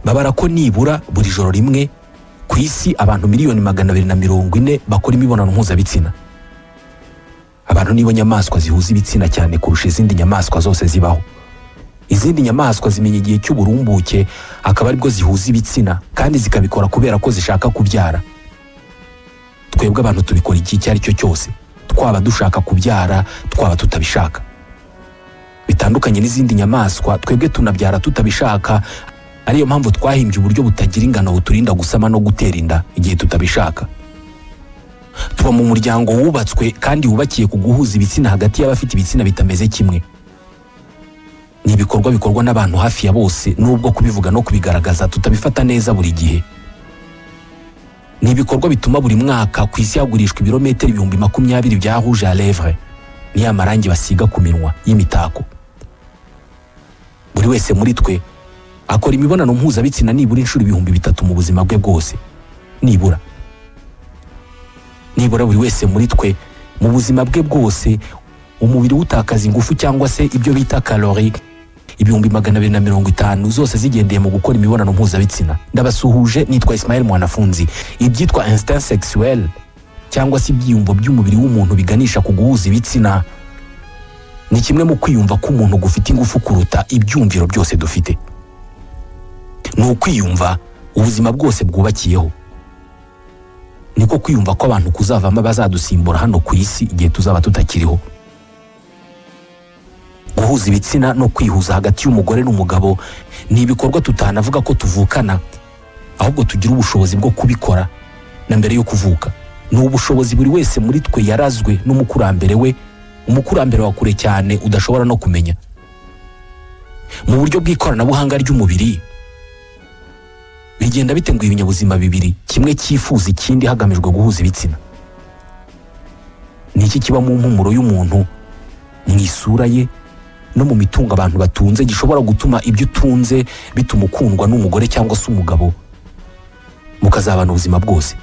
babara ko nibura buri joro rimwe ku isi abantu miliyoni 240 bakora imibonano mpuzabitsina. Abantu nibo nyamaswa zihuza ibitsina cyane kurusha izindi nyamaswa zose zibaho. Izindi nyamaswa zimenya igihe cy'uburumbuke akaba aribwo zihuza ibitsina kandi zikabikora kubera ko zishaka kubyara. Twebwe abantu tubikora iki cyari cyo cyose, twaba dushaka kubyara twaba tutabishaka. Bitandukanye n'izindi nyamaswa, twebwe tunabyara tutabishaka, ariyo mpamvu twahimbye uburyo butagira ingano buturinda gusama no gutera inda igihe tutabishaka. Tuba mu muryango wubatswe kandi wubakiye ku guhuza ibitsina hagati y'abafite ibitsina bitameze kimwe. Ni ibikorwa bikorwa n'abantu hafi ya bose, nubwo kubivuga no kubigaragaza tutabifata neza buri gihe. Ni ibikorwa bituma buri mwaka ku isi hagurishwa ibirometero 20,000 bya rouge à lèvres, ni amarangi basiga ku minwa y'imitako. Buri wese muri twe akora imibonano mpuzabitsina nibura inshuro 3,000 mu buzima bwe bwose. Nibura buri wese muri twe mu buzima bwe bwose umubiri utakaza ingufu cyangwa se ibyo bita calorie 250 zose zigendeye mu gukora imibonano mpuzabitsina. Ndabasuhuje, nitwa Ismael Mwanafunzi. Ibyitwa instinct sexuel cyangwa se ibyiyumvo by'umubiri w'umuntu biganisha ku guhuza ibitsina ni kimwe mu kwiyumva ko umuntu gufite ingufu kuruta ibyumviro byose dufite. Ni ukwiyumva ubuzima bwose bwubakiyeho. Niko kwiyumva ko abantu kuzavamo bazadusimbura hano ku isi igihe tuzaba tutakiriho. Guhuza ibitsina no kwihuza hagati y'umugore n'umugabo ni ibikorwa tutanavuga ko tuvukana, ahubwo tugira ubushobozi bwo kubikora na mbere yo kuvuka. Ni ubushobozi buri wese muri twe yarazwe n'umukurambere we, umukurambere wa kure cyane udashobora no kumenya. Mu buryo bw'ikoranabuhanga ry'umubiri bigenda bite ngo ibinyabuzima bibiri kimwe cyifuza ikindi hagamijwe guhuza ibitsina? Ni iki kiba mu mpumuro y'umuntu, mu isura ye no mu mitungo abantu batunze gishobora gutuma ibyo utunze bituma ukundwa n'umugore cyangwa se umugabo mukazabana ubuzima bwose?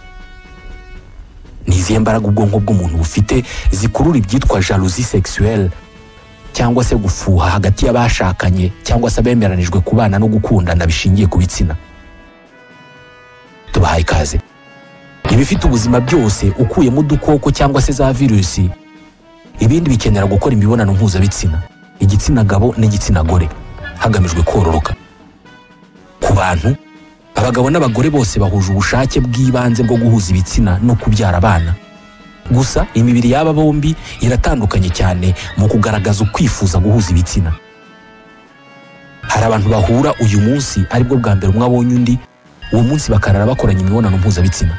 Ni izihe mbaraga ubwonko bw'umuntu bufite zikurura ibyitwa jalousie sexuelle cyangwa se gufuha hagati y'abashakanye cyangwa se abemeranijwe kubana no gukundana bishingiye ku bitsina? Tubahaye ikaze. Ibifite ubuzima byose ukuyemo udukoko cyangwa se za virusi, ibindi bikenera gukora imibonano mpuzabitsina, igitsina gabo n'igitsina gore, hagamijwe kororoka. Ku bantu, abagabo n'abagore bose bahuje ubushake bw'ibanze bwo guhuza ibitsina no kubyara abana. Gusa imibiri y'aba bombi iratandukanye cyane mu kugaragaza ukwifuza guhuza ibitsina. Hari abantu bahura uyu munsi aribwo bwa mbere umwe abonye undi, uwo munsi bakarara bakoranye imibonano mpuzabitsina.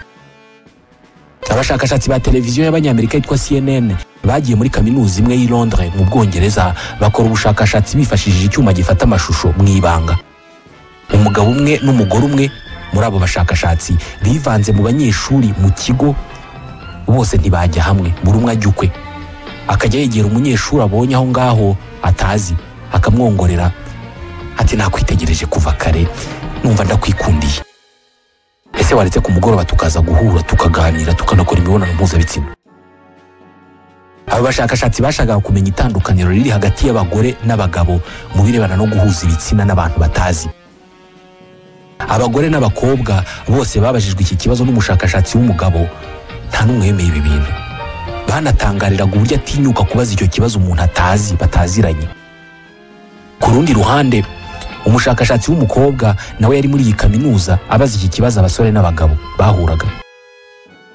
Abashakashatsi ba televiziyo y'Abanyamerika yitwa CNN bagiye muri kaminuza imwe y'i Londres mu Bwongereza bakora ubushakashatsi bifashishije icyuma gifata amashusho mu ibanga. Umugabo umwe n'umugore umwe muri abo bashakashatsi bivanze mu banyeshuri mu kigo, bose ntibajya hamwe, buri umwe ajya ukwe. Akajya yegera umunyeshuri abonye aho ngaho atazi, akamwongorera ati nakwitegereje kuva kare, numva ndakwikundiye. Ese waretse ku mugoroba tukaza guhura tukaganira tukanakora imibonano mpuzabitsina? Aba bashakashatsi bashakaga kumenya itandukaniro riri hagati y'abagore n'abagabo mu birebana no guhuza ibitsina n'abantu batazi. Abagore n'abakobwa bose babajijwe iki kibazo n'umushakashatsi w'umugabo, nta n'umwe yemeye ibi bintu. Banatangariraga uburyo atinyuka kubaza icyo kibazo umuntu atazi bataziranye. Ku rundi ruhande, umushakashatsi w'umukobwa nawe yari muri iyi kaminuza abaza iki kibazo abasore n'abagabo bahuraga.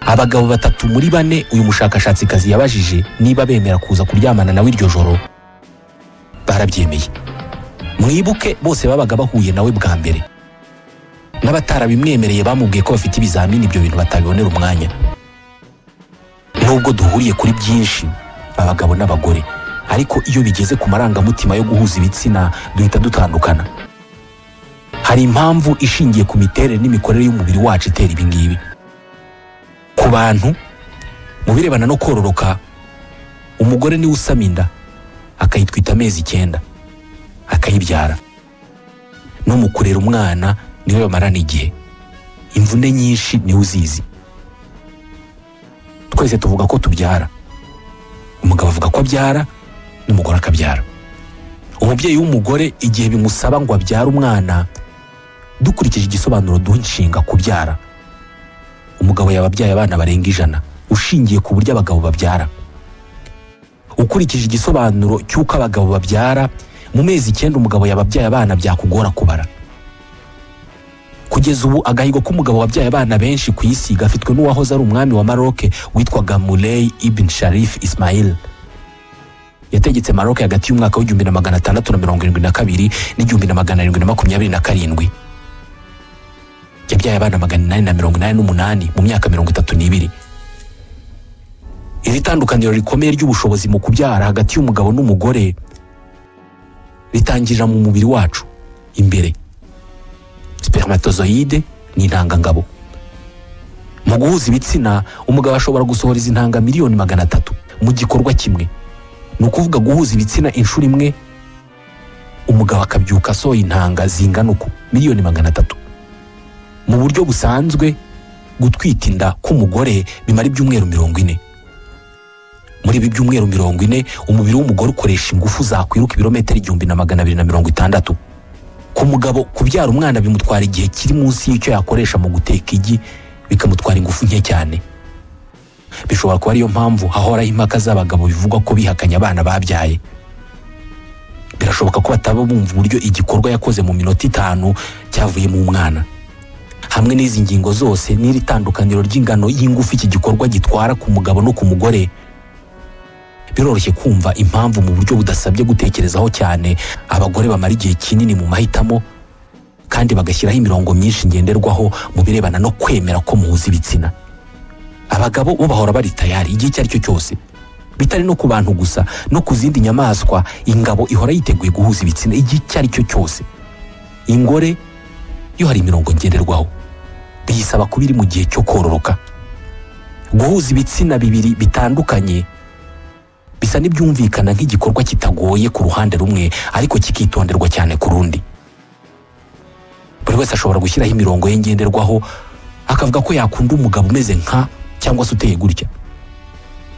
Abagabo 3 muri 4 uyu mushakashatsikazi yabajije niba bemera kuza kuryamana nawe iryo joro, barabyemeye. Mwibuke bose babaga bahuye nawe bwa mbere. N'abatarabimwemereye bamubwiye ko bafite ibizamini ibyo bintu batabibonera umwanya. Nubwo duhuriye kuri byinshi abagabo n'abagore, ariko iyo bigeze ku marangamutima yo guhuza ibitsina duhita dutandukana. Hari impamvu ishingiye ku miterere n'imikorere y'umubiri wacu itera ibi ngibi. Ku bantu mu birebana no kororoka, umugore niwe usama inda akayitwita amezi 9 akayibyara. No mu kurera umwana niwe bamarana igihe, imvune nyinshi niwe uzizi. Twese tuvuga ko tubyara, umugabo avuga ko abyara n'umugore akabyara. Umubyeyi w'umugore igihe bimusaba ngo abyare umwana dukurikije igisobanuro duha inshinga kubyara, umugabo yababyaye abana barenga 100 ushingiye ku buryo abagabo babyara. Ukurikije igisobanuro cy'uko abagabo babyara, mu mezi 9 umugabo yababyaye abana byakugora kubara. Kugeza ubu agahigo k'umugabo wabyaye abana benshi ku isi gafitwe n'uwahoze ari umwami wa Maroc witwaga Moulay Ibn Sharif Ismail. Yategetse Maroc hagati y'umwaka wa 1672 n'1727. Yabyaye abana 888 mu myaka 32. Iri tandukaniro rikomeye ry'ubushobozi mu kubyara hagati y'umugabo n'umugore ritangirira mu mubiri wacu imbere. Spermatozoide ni intangangabo. Mu guhuza ibitsina umugabo ashobora gusohoreza intanga miliyoni 300 mu gikorwa kimwe. Ni ukuvuga guhuza ibitsina inshuro imwe umugabo akabyuka asohoye intanga zingana uko miliyoni 300. Mu buryo busanzwe gutwita inda k'umugore bimara ibyumweru 40. Muri ibi byumweru 40 umubiri w'umugore ukoresha ingufu zakwiruka ibirometero 1260. Ku mugabo kubyara umwana bimutwara igihe kiri munsi y'icyo yakoresha mu guteka igi, bikamutwara ingufu nke cyane. Bishobora kuba ariyo mpamvu hahoraho impaka z'abagabo bivugwa ko bihakanya abana babyaye. Birashoboka ko bataba bumva uburyo igikorwa yakoze mu minota 5 cyavuye mu mwana. Hamwe n'izi ngingo zose n'iri tandukaniro ry'ingano y'ingufu iki gikorwa gitwara ku mugabo no ku mugore, biroroshye kumva impamvu mu buryo budasabye gutekerezaho cyane abagore bamara igihe kinini mu mahitamo kandi bagashyiraho imirongo myinshi ngenderwaho mu birebana no kwemera ko muhuza ibitsina. Abagabo bo bahora bari tayari igihe icyo ari cyo cyose, bitari no ku bantu gusa, no ku zindi nyamaswa ingabo ihora yiteguye guhuza ibitsina igihe icyo ari cyo cyose. Ingore yo hari imirongo ngenderwaho, biyisaba kuba iri mu gihe cyo kororoka. Guhuza ibitsina bibiri bitandukanye bisa n'ibyumvikana nk'igikorwa kitagoye ku ruhande rumwe ariko kikitonderwa cyane ku rundi. Buri wese ashobora gushyiraho imirongo ye ngenderwaho akavuga ko yakunda umugabo umeze nka cyangwa se uteye gutya,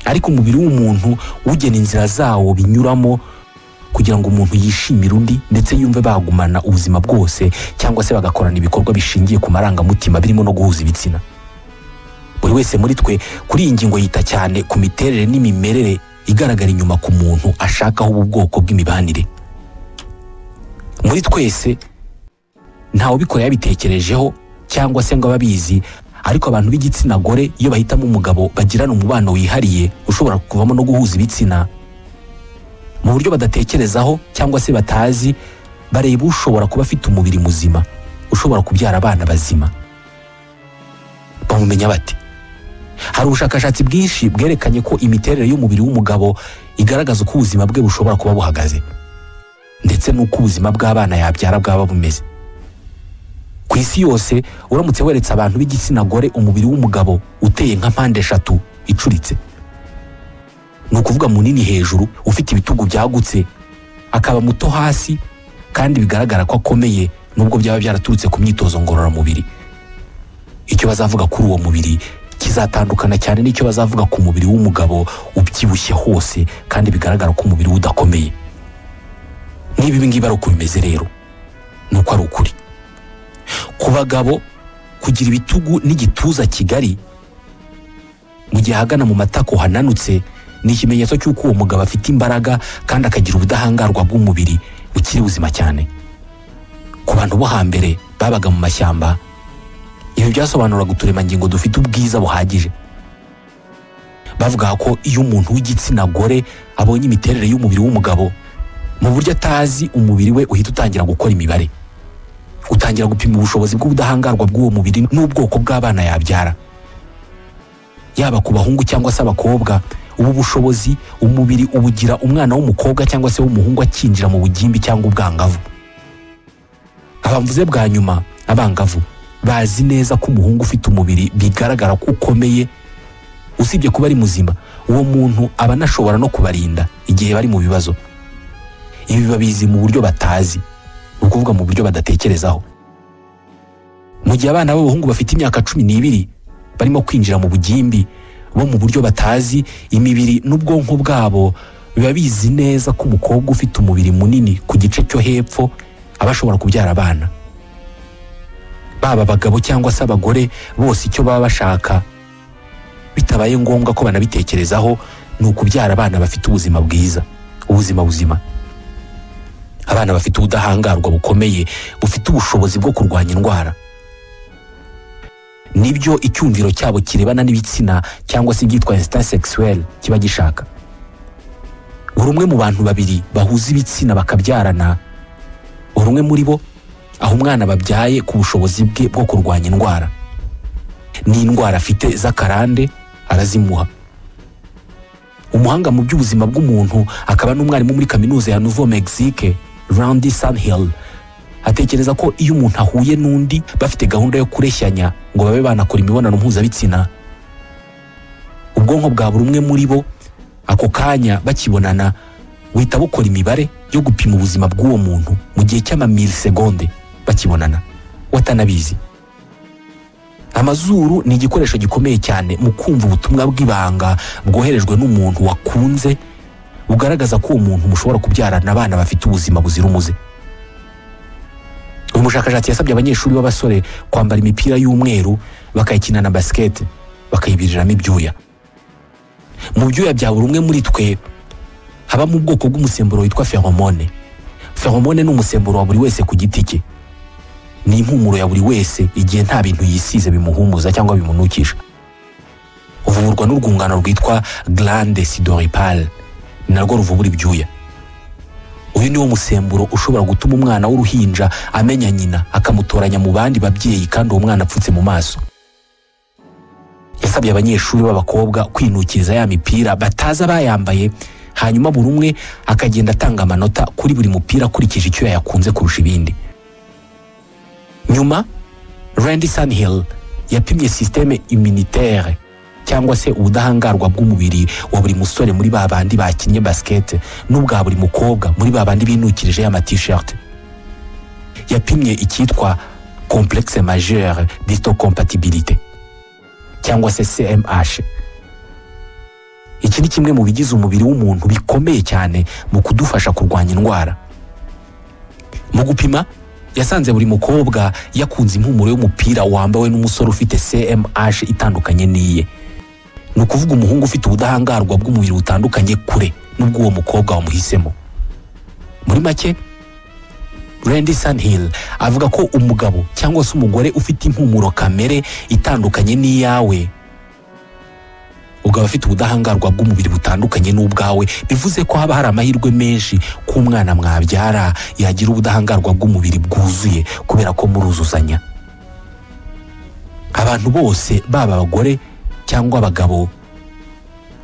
ariko umubiri w'umuntu ugena inzira zawo binyuramo kugira ngo umuntu yishimire undi ndetse yumve bagumana ubuzima bwose cyangwa se bagakorana ibikorwa bishingiye ku marangamutima birimo no guhuza ibitsina. Buri wese muri twe kuri iyi ngingo yita cyane ku miterere n'imimerere igaragara inyuma ku muntu ashakaho ubu bwoko bw'imibanire. Muri twese ntawe ubikora yabitekerejeho cyangwa se ngo ababizi, ariko abantu b'igitsina gore iyo bahitamo umugabo bagirana umubano wihariye ushobora kuvamo no guhuza ibitsina mu buryo badatekerezaho cyangwa se batazi, bareba ushobora kuba afite umubiri muzima ushobora kubyara abana bazima. Bamumenya bati hari ubushakashatsi bwinshi bwerekanye ko imiterere y'umubiri w'umugabo igaragaza uko ubuzima bwe bushobora kuba buhagaze ndetse n'uko ubuzima bw'abana yabyara bwaba bumeze. Ku isi yose uramutse weretse abantu b'igitsina gore umubiri w'umugabo uteye nka mpande 3 icuritse, ni ukuvuga munini hejuru, ufite ibitugu byagutse, akaba muto hasi kandi bigaragara ko akomeye nubwo byaba byaraturutse ku myitozo ngororamubiri, icyo bazavuga kuri uwo mubiri kizatandukana cyane n'icyo bazavuga ku mubiri w'umugabo ubyibushye hose kandi bigaragara ko umubiri udakomeye. Niba ibi ngibi ari uko bimeze rero, nuko ari ukuri. Ku bagabo kugira ibitugu n'igituza kigari mu gihe ahagana mu matako hananutse ni ikimenyetso cy'uko uwo mugabo afite imbaraga kandi akagira ubudahangarwa bw'umubiri bukiri buzima cyane. Ku bantu bo hambere babaga mu mashyamba, ibi byasobanuraga uturemangingo dufite ubwiza buhagije. Bavuga ko iyo umuntu w'igitsina gore abonye imiterere y'umubiri w'umugabo mu buryo atazi, umubiri we uhita utangira gukora imibare, utangira gupima ubushobozi bw'ubudahangarwa bw'uwo mubiri n'ubwoko bw'abana yabyara. Yaba ku bahungu cyangwa se abakobwa, ubu bushobozi umubiri ubugira umwana w'umukobwa cyangwa se w'umuhungu akinjira mu bugimbi cyangwa ubwangavu. Abamvuze bwa nyuma, abangavu, bazi neza ko umuhungu ufite umubiri bigaragara ko ukomeye, usibye kuba ari muzima, uwo muntu aba anashobora no kubarinda igihe bari mu bibazo. Ibi babizi mu buryo batazi, ni ukuvuga mu buryo badatekerezaho. Mu gihe abana b'abahungu bafite imyaka 12 barimo kwinjira mu bugimbi, bo mu buryo batazi, imibiri n'ubwonko bwabo biba bizi neza ko umukobwa ufite umubiri munini ku gice cyo hepfo aba ashobora kubyara abana. baba abagabo cyangwa se abagore bose icyo baba bashaka bitabaye ngombwa ko banabitekerezaho ni ukubyara abana bafite ubuzima bwiza, ubuzima buzima, abana bafite ubudahangarwa bukomeye bufite ubushobozi bwo kurwanya indwara. Nibyo icyumviro cyabo kirebana n'ibitsina cyangwa se ibyitwa instinct sexuel kiba gishaka. Buri umwe mu bantu babiri bahuza ibitsina bakabyarana, buri umwe muri bo aho umwana babyaye ku bushobozi bwe bwo kurwanya indwara. N'indwara afite z'akarande arazimuha. Umuhanga mu by'ubuzima bw'umuntu akaba n'umwarimu muri kaminuza ya Nouveau Mexique, Randy Sunhill, atekereza ko iyo umuntu ahuye n'undi bafite gahunda yo kureshyanya ngo babe banakora imibonano mpuzabitsina, ubwonko bwa buri umwe muri bo ako kanya bakibonana buhita bukora imibare yo gupima ubuzima bw'uwo muntu mu gihe cy'amamilisegonde bakibonana watanabizi. Amazuru ni igikoresho gikomeye cyane mu kumva ubutumwa bw'ibanga bwoherejwe n'umuntu wakunze bugaragaza ko uwo muntu mushobora kubyarana abana bafite ubuzima buzira umuze. Uyu mushakashatsi yasabye abanyeshuri b'abasore kwambara imipira y'umweru bakayikina na basket bakayibiriramo ibyuya. Mu byuya bya buri umwe muri twe habamo ubwoko bw'umusemburo witwa pheromone. Pheromone ni umusemburo wa buri wese ku giti cye, ni impumuro ya buri wese igihe nta bintu yisize bimuhumuza cyangwa bimunukisha. Uvurwa n'urwungano rwitwa glande sudoripale, narwo ruvubura ibyuya. Uyu niwo musemburo ushobora gutuma umwana w'uruhinja amenya nyina akamutoranya mu bandi babyeyi kandi uwo mwana apfutse mu maso. Yasabye abanyeshuri b'abakobwa kwinukiriza ya mipira bataza bayambaye, hanyuma buri umwe akagenda atanga amanota kuri buri mupira akurikije icyo yakunze kurusha ibindi. Nyuma Randy Sunhill yapimye systeme immunitaire cyangwa se ubudahangarwa bw'umubiri wa buri musore muri babandi bakinnye basket n'ubwa buri mukobwa muri babandi binukirije ya t-shirt. Yapimye icyitwa complexe majeur d'histocompatibilité cyangwa se CMH. Iki ni kimwe mu bigize umubiri w'umuntu bikomeye cyane mu kudufasha kurwanya indwara. Mu gupima yasanze buri mukobwa yakunze impumuro y'umupira wambawe n'umusore ufite CMH itandukanye n'iye. Ni ukuvuga umuhungu ufite ubudahangarwa bw'umubiri butandukanye kure n'ubwo uwo mukobwa wamuhisemo. Muri make Randy Sunhill avuga ko umugabo cyangwa se umugore ufite impumuro kamere itandukanye n'iyawe ugaba afite ubudahangarwa bw'umubiri butandukanye n'ubwawe, bivuze ko haba hari amahirwe menshi ko umwana mwabyara yagira ubudahangarwa bw'umubiri bwuzuye kubera ko muruzuzanya. Abantu bose baba abagore cyangwa abagabo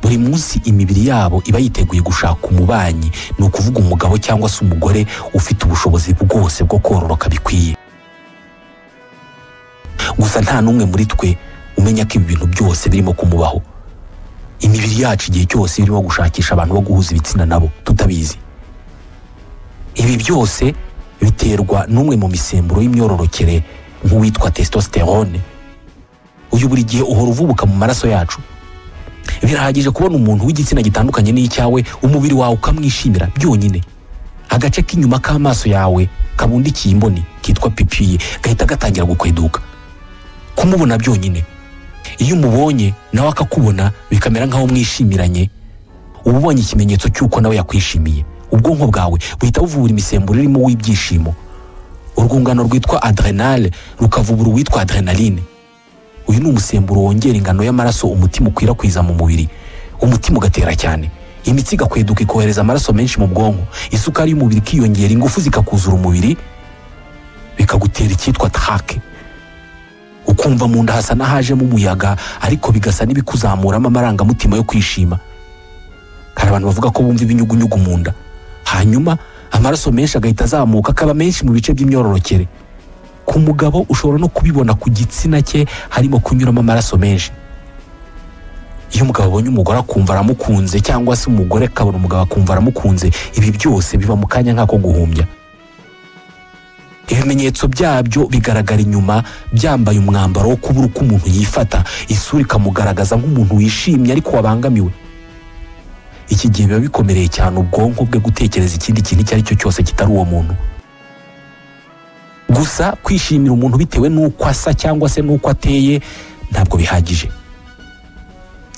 buri munsi imibiri yabo iba yiteguye gushaka umubanyi, ni ukuvuga umugabo cyangwa se umugore ufite ubushobozi bwose bwo kororoka bikwiye. Gusa nta n'umwe muri twe umenya ko ibi bintu byose birimo kumubaho. Imibiri yacu igihe cyose irimo gushakisha abantu bo guhuza ibitsina nabo tutabizi. Ibi byose biterwa n'umwe mu misemburo y'imyororokere nk'uwitwa testosterone. Uyu buri gihe uhora uvubuka mu maraso yacu. Birahagije kubona umuntu w'igitsina gitandukanye n'icyawe umubiri wawe ukamwishimira byonyine. Agace k'inyuma k'amaso yawe kabundikiye imboni kitwa pupille gahita gatangira gukweduka. Kumubona byonyine, iyo umubonye nawe akakubona bikamera nk'aho mwishimiranye, uba ubonye ikimenyetso cy'uko nawe yakwishimiye. Ubwonko bwawe buhita buvubura imisemburo irimo w'ibyishimo. Urwungano rwitwa adrenale rukavubura uwitwa adrenaline. Uyu ni umusemburo wongera ingano y'amaraso umutima ukwirakwiza mu mubiri. Umutima ugatera cyane, imitsi igakweduka ikohereza amaraso menshi mu bwonko, isukari y'umubiri ikiyongera, ingufu zikakuzura umubiri, bikagutera icyitwa trake. Ukumva mu nda hasa n'ahajemo umuyaga ariko bigasa n'ibikuzamuramo amarangamutima yo kwishima. Hari abantu bavuga ko bumva ibinyugunyugu mu nda, hanyuma amaraso menshi agahita azamuka akaba menshi mu bice by'imyororokere. Ku mugabo ushobora no kubibona ku gitsina cye harimo kunyuramo amaraso menshi. Iyo umugabo abonye umugore akumva aramukunze cyangwa se umugore akabona umugabo akumva aramukunze, ibi byose biba mu kanya nk'ako guhumbya. Ibimenyetso byabyo bigaragara inyuma byambaye umwambaro wo kubura uko umuntu yifata, isura ikamugaragaza nk'umuntu wishimye ariko wabangamiwe. Iki gihe biba bikomereye cyane ubwonko bwe gutekereza ikindi kintu icyo ari cyo cyose kitari uwo muntu. Gusa gusa kwishimira umuntu bitewe n'uko asa cyangwa se n'uko ateye ntabwo bihagije.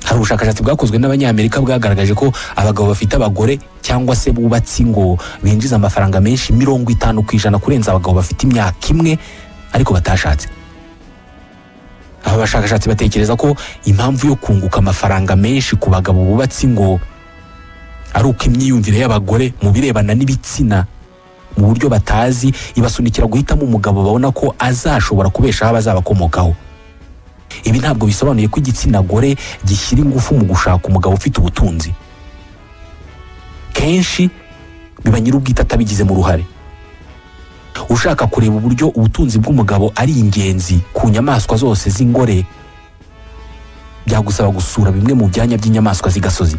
Hari ubushakashatsi bwakozwe n'Abanyamerika bwagaragaje ko abagabo bafite abagore cyangwa se bubatse ingo binjiza amafaranga menshi 50% kurenza abagabo bafite imyaka imwe ariko batashatse. Aba bashakashatsi batekereza ko impamvu yo kunguka amafaranga menshi ku bagabo bubatse ingo ari uko imyiyumvire y'abagore mu birebana n'ibitsina mu buryo batazi ibasunikira guhitamo umugabo babona ko azashobora kubeshaho abazabakomokaho. Ibi ntabwo bisobanuye ko igitsina gore gishyira ingufu mu gushaka umugabo ufite ubutunzi. Kenshi biba nyir'ubwite atabigizemo uruhare. Ushaka kureba uburyo ubutunzi bw'umugabo ari ingenzi ku nyamaswa zose z'ingore, byagusaba gusura bimwe mu byanya by'inyamaswa z'igasozi.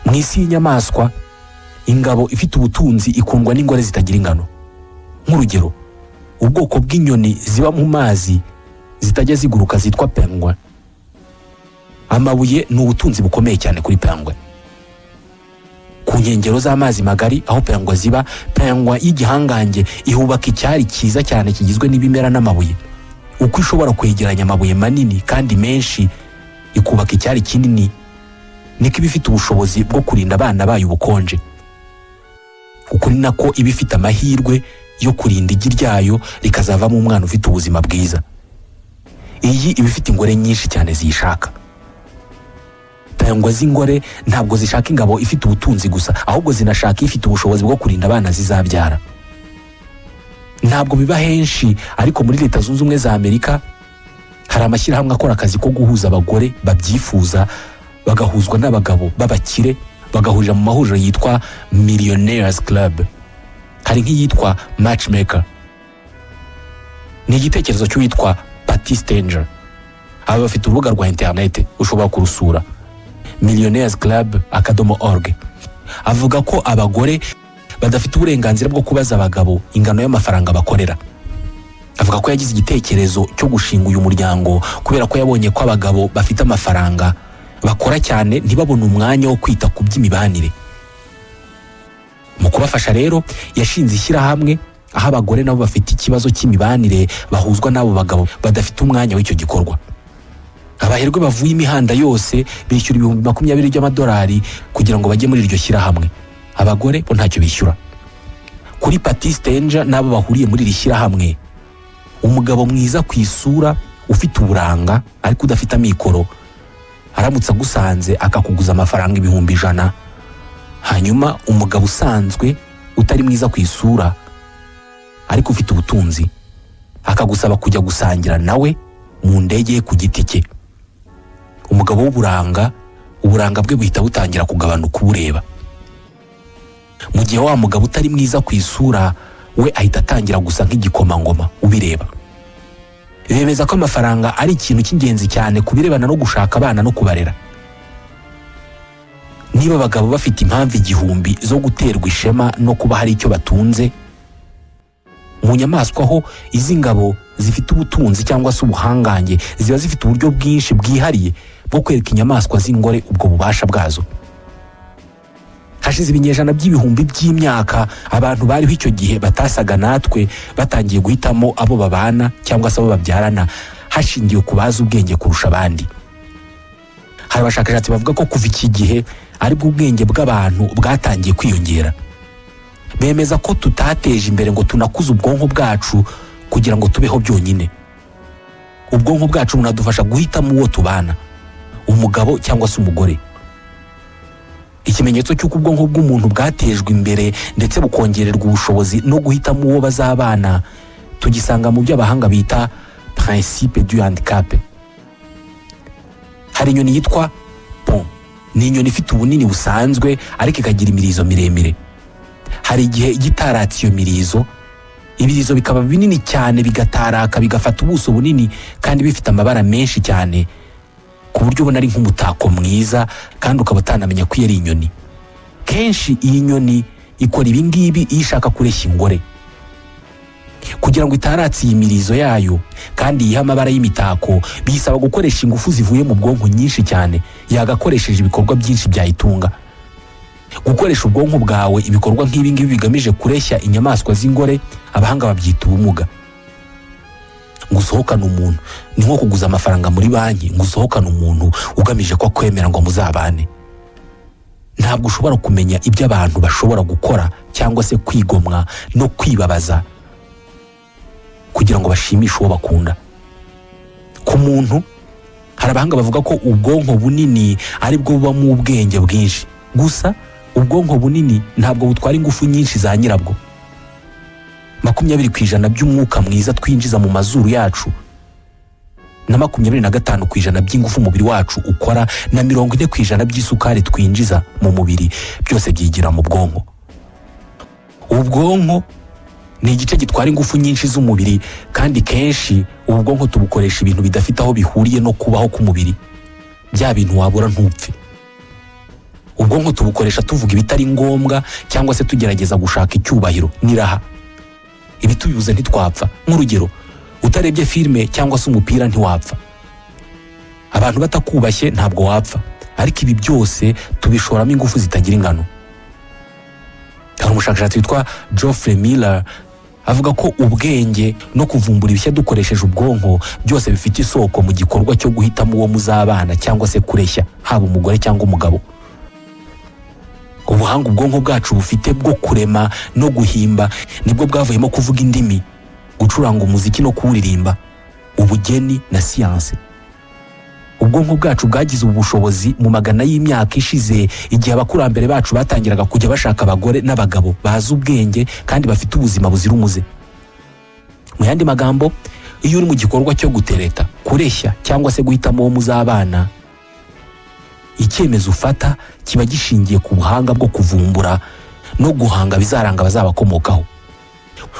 Mu isi y'inyamaswa, ingabo ifite ubutunzi ikundwa n'ingore zitagira ingano. Nk'urugero, ubwoko bw'inyoni ziba mu mazi zitajya ziguruka zitwa penguin. Amabuye ni ubutunzi bukomeye cyane kuri penguin. Ku nkengero z'amazi magari aho penguin ziba, penguin y'igihangange ihubaka icyari cyiza cyane kigizwe n'ibimera n'amabuye. Uko ishobora kwegeranya amabuye manini kandi menshi ikubaka icyari kinini, niko iba ifite ubushobozi bwo kurinda abana bayo ubukonje. Uko ni nako iba ifite amahirwe yo kurinda igi ryayo rikazavamo umwana ufite ubuzima bwiza. Iyi iba ifite ingore nyinshi cyane ziyishaka. Penguin z'ingore ntabwo zishaka ingabo ifite ubutunzi gusa, ahubwo zinashaka ifite ubushobozi bwo kurinda abana zizabyara. Ntabwo biba henshi, ariko muri Leta Zunze Ubumwe za Amerika hari amashyirahamwe akora akazi ko guhuza abagore babyifuza bagahuzwa n'abagabo b'abakire, bagahurira mu mahuriro yitwa Millionaires Club. Hari nk'iyitwa Matchmaker. Ni igitekerezo cy'uwitwa Patty Stanger. Aba bafite urubuga rwa internet ushobora kurusura, millionairesclub.org. Avuga ko abagore badafite uburenganzira bwo kubaza abagabo ingano y'amafaranga bakorera. Avuga ko yagize igitekerezo cyo gushinga uyu muryango kubera ko yabonye ko abagabo bafite amafaranga bakora cyane ntibabone umwanya wo kwita ku by'imibanire. Mu kubafasha rero yashinze ishyirahamwe aho abagore nabo bafite ikibazo cy'imibanire bahuzwa n'abo bagabo badafite umwanya w'icyo gikorwa. Abaherwe bavuye imihanda yose bishyura $20,000 by'amadolari kugira ngo bajye muri iryo shyirahamwe. Abagore bo ntacyo bishyura. Kuri Patty Stanger nabo bahuriye muri iri shyirahamwe, umugabo mwiza ku isura ufite uburanga ariko udafite amikoro aramutse agusanze akakuguza amafaranga $100,000. Hanyuma umugabo usanzwe utari mwiza ku isura ariko ufite ubutunzi akagusaba kujya gusangira nawe mu ndege ku giti cye. Umugabo w'uburanga, uburanga bwe buhita butangira kugabanuka ubureba. Mu gihe wa mugabo utari mwiza ku isura we ahita atangira gusa nk'igikomangoma ubireba. Bemeza ko amafaranga ari ikintu cy'ingenzi cyane kubirebana no gushaka abana no kubarera. Niba abagabo bafite impamvu 1000 zo guterwa ishema no kuba hari icyo batunze, mu nyamaswa ho izi ngabo zifite ubutunzi cyangwa se ubuhangange ziba zifite uburyo bwinshi bwihariye bwo kwereka inyamaswa z'ingore ubwo bubasha bwazo. Hashize ibinyejana by'ibihumbi by'imyaka abantu bariho icyo gihe batasaga natwe batangiye guhitamo abo babana cyangwa se abo babyarana hashingiwe ku bazi ubwenge kurusha abandi. Hari abashakashatsi bavuga ko kuva iki gihe aribwo ubwenge bw'abantu bwatangiye kwiyongera. Bemeza ko tutateje imbere ngo tunakuze ubwonko bwacu kugira ngo tubeho byonyine. Ubwonko bwacu bunadufasha guhitamo uwo tubana, umugabo cyangwa se umugore. Ikimenyetso cy'uko ubwonko bw'umuntu bwatejwe imbere ndetse bukongererwa ubushobozi no guhitamo uwo bazabana tugisanga mu byo abahanga bita principe du handicap. Hari inyoni yitwa pon. Ni inyoni ifite ubunini busanzwe ariko ikagira imirizo miremire. Hari igihe igitaratse iyo mirizo, ibirizo bikaba binini cyane bigataraka bigafata ubuso bunini kandi bifite amabara menshi cyane ku buryo ubona ari nk'umutako mwiza kandi ukaba utanamenya ko ari inyoni. Kenshi iyi nyoni ikora ibi ngibi iyo ishaka kureshya ingore. Kugira ngo itaratse iyi mirizo yayo kandi yiha amabara y'imitako bisaba gukoresha ingufu zivuye mu bwonko nyinshi cyane yagakoresheje ibikorwa byinshi byayitunga. gukoresha ubwonko bwawe ibikorwa nk'ibi ngibi bigamije kureshya inyamaswa z'ingore abahanga babyita ubumuga. Gusohokana umuntu ni nko kuguza amafaranga muri banki, gusohokana umuntu ugamije ko akwemera ngo muzabane. Ntabwo ushobora kumenya ibyo abantu bashobora gukora cyangwa se kwigomwa no kwibabaza kugira ngo bashimishe uwo bakunda. Ku muntu hari abahanga bavuga ko ubwonko bunini ari bwo bubamo ubwenge bwinshi, gusa ubwonko bunini ntabwo butwara ingufu nyinshi za nyirabwo. 20% by'umwuka mwiza twinjiza mu mazuru yacu na 25% by'ingufu umubiri wacu ukora na 40% by'isukari twinjiza mu mubiri byose byigira mu bwonko. Ubwonko ni igice gitwara ingufu nyinshi z'umubiri, kandi kenshi ubwonko tubukoresha ibintu bidafite aho bihuriye no kubaho k'umubiri, bya bintu wabura ntupfe. Ubwonko tubukoresha tuvuga ibitari ngombwa cyangwa se tugerageza gushaka icyubahiro n'iraha. Ibi tubibuze ntitwapfa. Nk'urugero, utarebye filime cyangwa se umupira ntiwapfa. Abantu batakubashye ntabwo wapfa, ariko ibi byose tubishoramo ingufu zitagira ingano. Hari umushakashatsi witwa Geoffrey Miller avuga ko ubwenge no kuvumbura ibishya dukoresheje ubwonko byose bifite isoko mu gikorwa cyo guhitamo uwo muzabana cyangwa se kureshya, haba umugore cyangwa umugabo. Ubuhanga ubwonko bwacu bufite bwo kurema no guhimba nibwo bwavuyemo kuvuga indimi, gucuranga umuziki no kuwuririmba, ubugeni na siyanse. Ubwonko bwacu bwagize ubushobozi mu magana y'imyaka ishize, igihe abakurambere bacu batangiraga kujya bashaka abagore n'abagabo bazi ubwenge kandi bafite ubuzima buzira umuze. Mu yandi magambo, iyo uri mu gikorwa cyo gutereta, kureshya cyangwa se guhitamo uwo muzabana, icyemezo ufata kiba gishingiye ku buhanga bwo kuvumbura no guhanga bizaranga bazabakomokaho.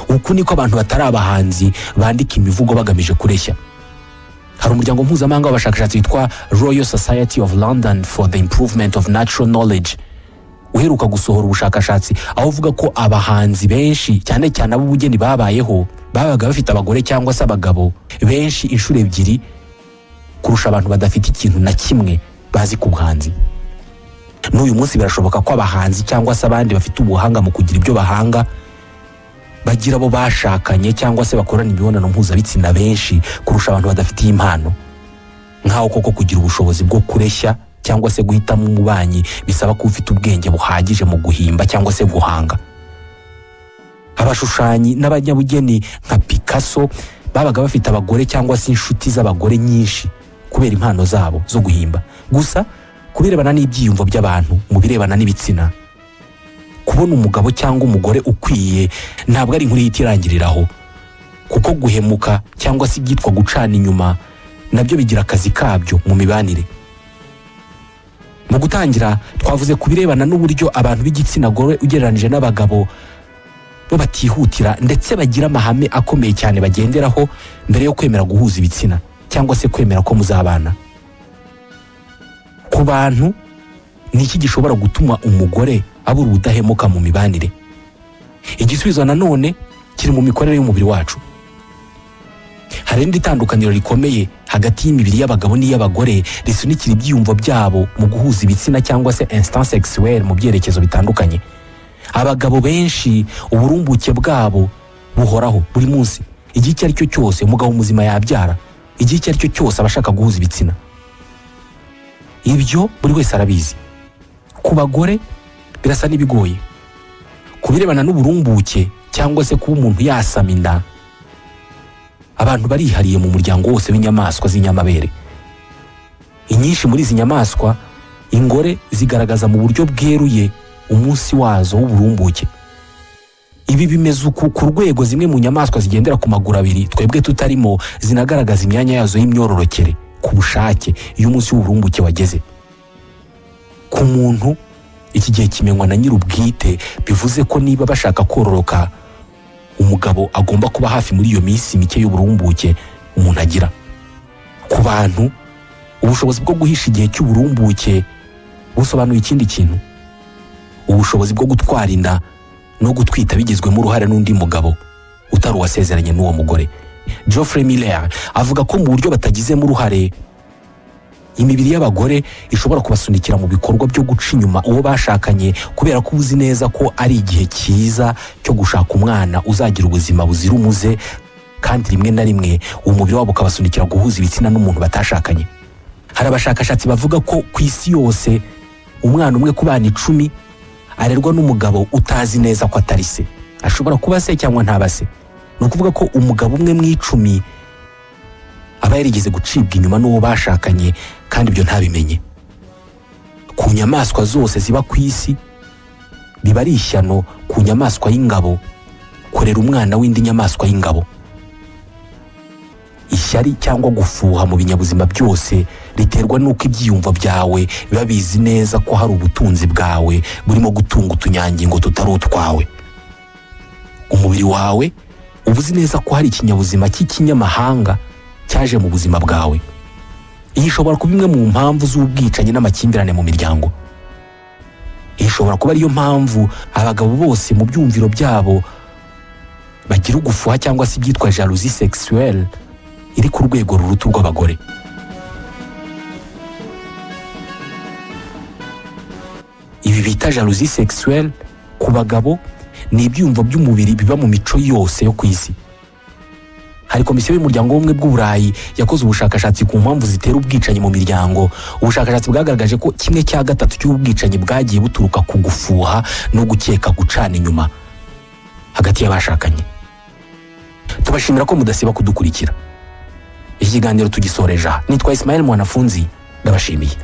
Uku niko abantu batari abahanzi bandika imivugo bagamije kureshya. Hari umuryango mpuzamahanga w'abashakashatsi witwa Royal Society of London for the Improvement of Natural Knowledge uheruka gusohora ubushakashatsi aho uvuga ko abahanzi benshi cyane cyane ab'ubugeni babayeho babaga bafite abagore cyangwa se abagabo benshi inshuro 2 kurusha abantu badafite ikintu na kimwe bazi ku buhanzi. N'uyu munsi birashoboka ko abahanzi cyangwa se abandi bafite ubuhanga mu kugira ibyo bahanga bagira abo bashakanye cyangwa se bakorana imibonano mpuzabitsina benshi kurusha abantu badafitiye impano. Nkaho koko kugira ubushobozi bwo kureshya cyangwa se guhitamo umubanyi bisaba ko ufite ubwenge buhagije mu guhimba cyangwa se guhanga. Abashushanyi n'abanyabugeni nka Picasso babaga bafite abagore cyangwa se inshuti z'abagore nyinshi kubera impano zabo zo guhimba. Gusa kubirebana n'ibyiyumvo by'abantu mu birebana n'ibitsina, kubona umugabo cyangwa umugore ukwiye ntabwo ari inkuru yitirangiriraho, kuko guhemuka cyangwa se ibyitwa gucana inyuma nabyo bigira akazi kabyo mu mibanire. Mu gutangira twavuze kubirebana n'uburyo abantu b'igitsina gore ugereranije n'abagabo bo batihutira ndetse bagira amahame akomeye cyane bagenderaho mbere yo kwemera guhuza ibitsina cyangwa se kwemera ko muzabana. Ku bantu ni iki gishobora gutuma umugore abura ubudahemuka mu mibanire? Igisubizo nanone kiri mu mikorere y'umubiri wacu. Hari indi tandukaniro rikomeye hagati y'imibiri y'abagabo n'iy'abagore risunikira ibyiyumvo byabo mu guhuza ibitsina cyangwa se instinct sexuel mu byerekezo bitandukanye. Abagabo benshi uburumbuke bwabo buhoraho buri munsi. Igihe icyo ari cyo cyose umugabo muzima yabyara, igihe icyo ari cyo cyose abashaka guhuza ibitsina. Ibyo buri wese arabizi. Ku bagore birasa n'ibigoye. Kubirebana n'uburumbuke cyangwa se kuba umuntu yasama inda, abantu barihariye mu muryango wose w'inyamaswa z'inyamabere. Inyinshi muri izi nyamaswa ingore zigaragaza mu buryo bweruye umunsi wazo w'uburumbuke. Ibi bimeze uku ku rwego zimwe mu nyamaswa zigendera ku maguru abiri twebwe tutarimo zinagaragaza imyanya yazo y'imyororokere ku bushake iyo umunsi w'uburumbuke wageze. Ku muntu iki gihe kimenywa na nyir'ubwite, bivuze ko niba bashaka kororoka umugabo agomba kuba hafi muri iyo minsi mike y'uburumbuke umuntu agira. Ku bantu ubushobozi bwo guhisha igihe cy'uburumbuke busobanuye ikindi kintu. Ubushobozi bwo gutwara inda no gutwita bigizwemo uruhare n'undi mugabo utari uwasezeranye n'uwo mugore. Geoffrey Miller avuga ko mu buryo batagizemo uruhare imibiri y'abagore ishobora kubasunikira mu bikorwa byo guca inyuma uwo bashakanye kubera ko uzi neza ko ari igihe cyiza cyo gushaka umwana uzagira ubuzima buzira umuze, kandi rimwe na rimwe umubiri wabo ukabasunikira guhuza ibitsina n'umuntu batashakanye. Hari abashakashatsi bavuga ko ku isi yose umwana umwe ku bana 10 arerwa n'umugabo utazi neza ko atari se. Ashobora kuba se cyangwa ntaba se. Ni ukuvuga ko umugabo umwe mu 10 aba yarigeze gucibwa inyuma n'uwo bashakanye, kandi ibyo ntabimenye. Ku nyamaswa zose ziba ku isi biba ari ishyano ku nyamaswa y'ingabo kurera umwana w'indi nyamaswa y'ingabo. Ishyari cyangwa gufuha mu binyabuzima byose riterwa n'uko ibyiyumvo byawe biba bizi neza ko hari ubutunzi bwawe burimo gutunga utunyangingo tutari utwawe. Umubiri wawe uba uzi neza ko hari ikinyabuzima cy'ikinyamahanga cyaje mu buzima bwawe. Iyi ishobora kuba imwe mu mpamvu z'ubwicanyi n'amakimbirane mu miryango. Iyi ishobora kuba ariyo mpamvu abagabo bose mu byumviro byabo bagira ugufuha cyangwa se ibyitwa jalousie sexuelle iri ku rwego ruruta rw'abagore. Ibi bita jalousie sexuelle ku bagabo ni ibyumvo by'umubiri biba mu mico yose yo ku isi. Hari komisiyo y'umuryango w'ubumwe bw'Uburayi yakoze ubushakashatsi ku mpamvu zitera ubwicanyi mu miryango. Ubushakashatsi bwagaragaje ko 1/3 cy'ubwicanyi bwagiye buturuka ku gufuha no gukeka gucana inyuma hagati y'abashakanye. Tubashimira ko mudasiba kudukurikira. Iki kiganiro tugisoreje. Nitwa Ismael Mwanafunzi, ndabashimiye.